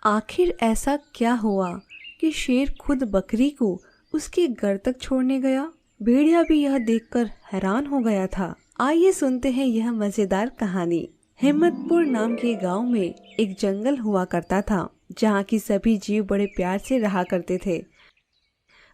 आखिर ऐसा क्या हुआ कि शेर खुद बकरी को उसके घर तक छोड़ने गया। भेड़िया भी यह देखकर हैरान हो गया था। आइए सुनते हैं यह मजेदार कहानी। हिम्मतपुर नाम के गांव में एक जंगल हुआ करता था, जहां की सभी जीव बड़े प्यार से रहा करते थे।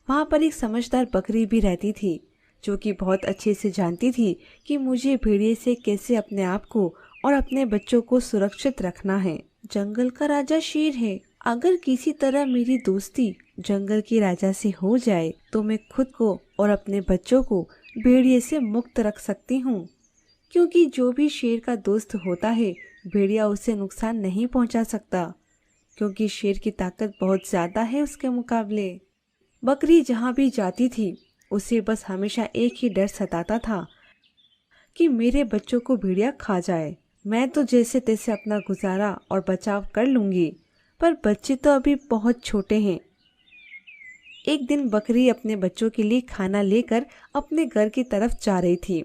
वहां पर एक समझदार बकरी भी रहती थी, जो कि बहुत अच्छे से जानती थी कि मुझे भेड़िए से कैसे अपने आप को और अपने बच्चों को सुरक्षित रखना है। जंगल का राजा शेर है। अगर किसी तरह मेरी दोस्ती जंगल के राजा से हो जाए तो मैं खुद को और अपने बच्चों को भेड़िए से मुक्त रख सकती हूँ, क्योंकि जो भी शेर का दोस्त होता है भेड़िया उसे नुकसान नहीं पहुँचा सकता, क्योंकि शेर की ताकत बहुत ज्यादा है उसके मुकाबले। बकरी जहाँ भी जाती थी उसे बस हमेशा एक ही डर सताता था कि मेरे बच्चों को भेड़िया खा जाए। मैं तो जैसे तैसे अपना गुजारा और बचाव कर लूंगी, पर बच्चे तो अभी बहुत छोटे हैं। एक दिन बकरी अपने बच्चों के लिए खाना लेकर अपने घर की तरफ जा रही थी।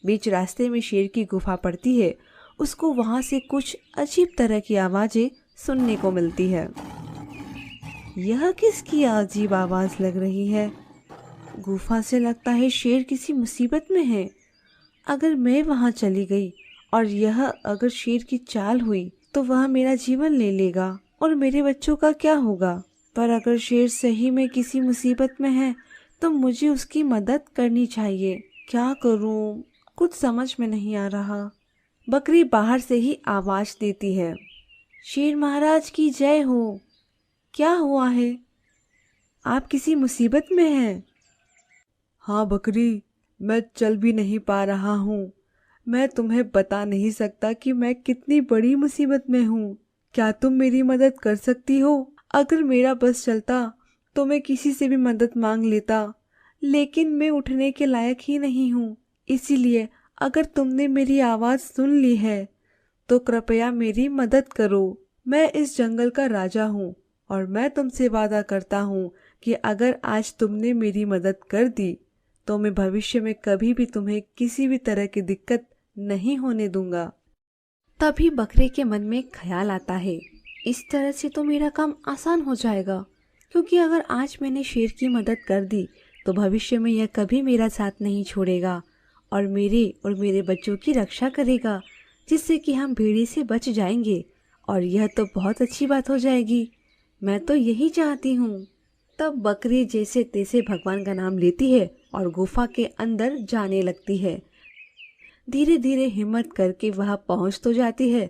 बीच रास्ते में शेर की गुफा पड़ती है। उसको वहां से कुछ अजीब तरह की आवाजें सुनने को मिलती है। यह किसकी अजीब आवाज लग रही है? गुफा से लगता है शेर किसी मुसीबत में है। अगर मैं वहां चली गई और यह अगर शेर की चाल हुई तो वह मेरा जीवन ले लेगा और मेरे बच्चों का क्या होगा। पर अगर शेर सही में किसी मुसीबत में है तो मुझे उसकी मदद करनी चाहिए। क्या करूं? कुछ समझ में नहीं आ रहा। बकरी बाहर से ही आवाज देती है, शेर महाराज की जय हो। क्या हुआ है? आप किसी मुसीबत में हैं? हाँ बकरी, मैं चल भी नहीं पा रहा हूँ। मैं तुम्हें बता नहीं सकता कि मैं कितनी बड़ी मुसीबत में हूँ। क्या तुम मेरी मदद कर सकती हो? अगर मेरा बस चलता तो मैं किसी से भी मदद मांग लेता, लेकिन मैं उठने के लायक ही नहीं हूँ। इसीलिए अगर तुमने मेरी आवाज सुन ली है तो कृपया मेरी मदद करो। मैं इस जंगल का राजा हूँ और मैं तुमसे वादा करता हूँ कि अगर आज तुमने मेरी मदद कर दी तो मैं भविष्य में कभी भी तुम्हें किसी भी तरह की दिक्कत नहीं होने दूंगा। तभी बकरे के मन में एक ख्याल आता है, इस तरह से तो मेरा काम आसान हो जाएगा, क्योंकि अगर आज मैंने शेर की मदद कर दी तो भविष्य में यह कभी मेरा साथ नहीं छोड़ेगा और मेरे बच्चों की रक्षा करेगा, जिससे कि हम भेड़िए से बच जाएंगे और यह तो बहुत अच्छी बात हो जाएगी। मैं तो यही चाहती हूँ। तब बकरी जैसे तैसे भगवान का नाम लेती है और गुफा के अंदर जाने लगती है। धीरे धीरे हिम्मत करके वह पहुंच तो जाती है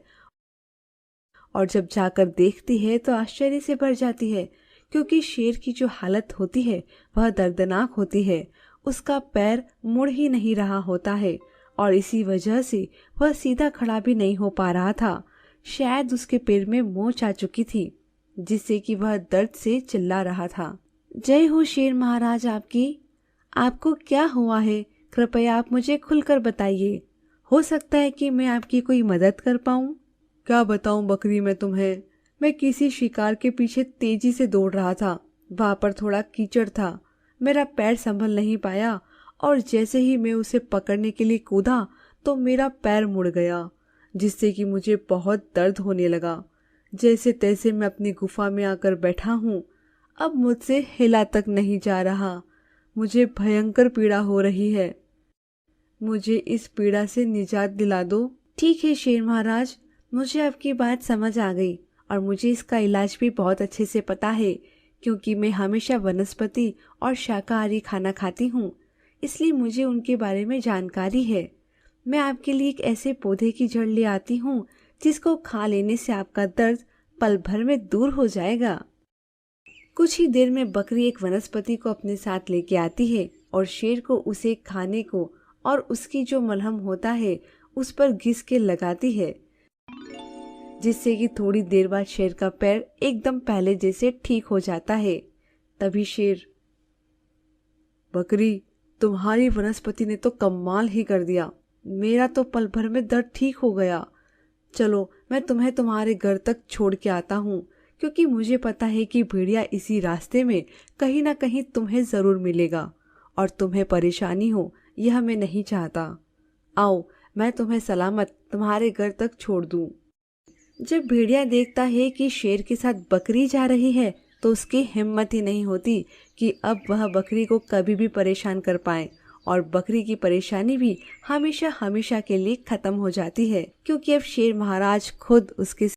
और जब जाकर देखती है तो आश्चर्य से भर जाती है, क्योंकि शेर की जो हालत होती है वह दर्दनाक होती है। उसका पैर मुड़ ही नहीं रहा होता है और इसी वजह से वह सीधा खड़ा भी नहीं हो पा रहा था। शायद उसके पैर में मोच आ चुकी थी, जिससे कि वह दर्द से चिल्ला रहा था। जय हो शेर महाराज आपकी। आपको क्या हुआ है? कृपया आप मुझे खुलकर बताइए। हो सकता है कि मैं आपकी कोई मदद कर पाऊं। क्या बताऊं बकरी मैं तुम्हें। मैं किसी शिकार के पीछे तेजी से दौड़ रहा था। वहां पर थोड़ा कीचड़ था। मेरा पैर संभल नहीं पाया और जैसे ही मैं उसे पकड़ने के लिए कूदा तो मेरा पैर मुड़ गया, जिससे कि मुझे बहुत दर्द होने लगा। जैसे तैसे मैं अपनी गुफा में आकर बैठा हूँ। अब मुझसे हिला तक नहीं जा रहा। मुझे भयंकर पीड़ा हो रही है। मुझे इस पीड़ा से निजात दिला दो। ठीक है शेर महाराज, मुझे आपकी बात समझ आ गई और मुझे इसका इलाज भी बहुत अच्छे से पता है, क्योंकि मैं हमेशा वनस्पति और शाकाहारी खाना खाती हूँ, इसलिए मुझे उनके बारे में जानकारी है। मैं आपके लिए एक ऐसे पौधे की जड़ ले आती हूँ जिसको खा लेने से आपका दर्द पल भर में दूर हो जाएगा। कुछ ही देर में बकरी एक वनस्पति को अपने साथ लेके आती है और शेर को उसे खाने को और उसकी जो मलहम होता है उस पर घिस के लगाती है, जिससे कि थोड़ी देर बाद शेर का पैर एकदम पहले जैसे ठीक हो जाता है। तभी शेर, बकरी तुम्हारी वनस्पति ने तो कमाल ही कर दिया। मेरा तो पल भर में दर्द ठीक हो गया। चलो मैं तुम्हें तुम्हारे घर तक छोड़ के आता हूँ, क्योंकि मुझे पता है कि भेड़िया इसी रास्ते में कहीं ना कहीं तुम्हें जरूर मिलेगा और तुम्हें परेशानी हो यह मैं नहीं चाहता। आओ मैं तुम्हें सलामत तुम्हारे घर तक छोड़ दूँ। जब भेड़िया देखता है कि शेर के साथ बकरी जा रही है तो उसकी हिम्मत ही नहीं होती कि अब वह बकरी को कभी भी परेशान कर पाए, और बकरी की परेशानी भी हमेशा हमेशा के लिए खत्म हो जाती है, क्योंकि अब शेर महाराज खुद उसके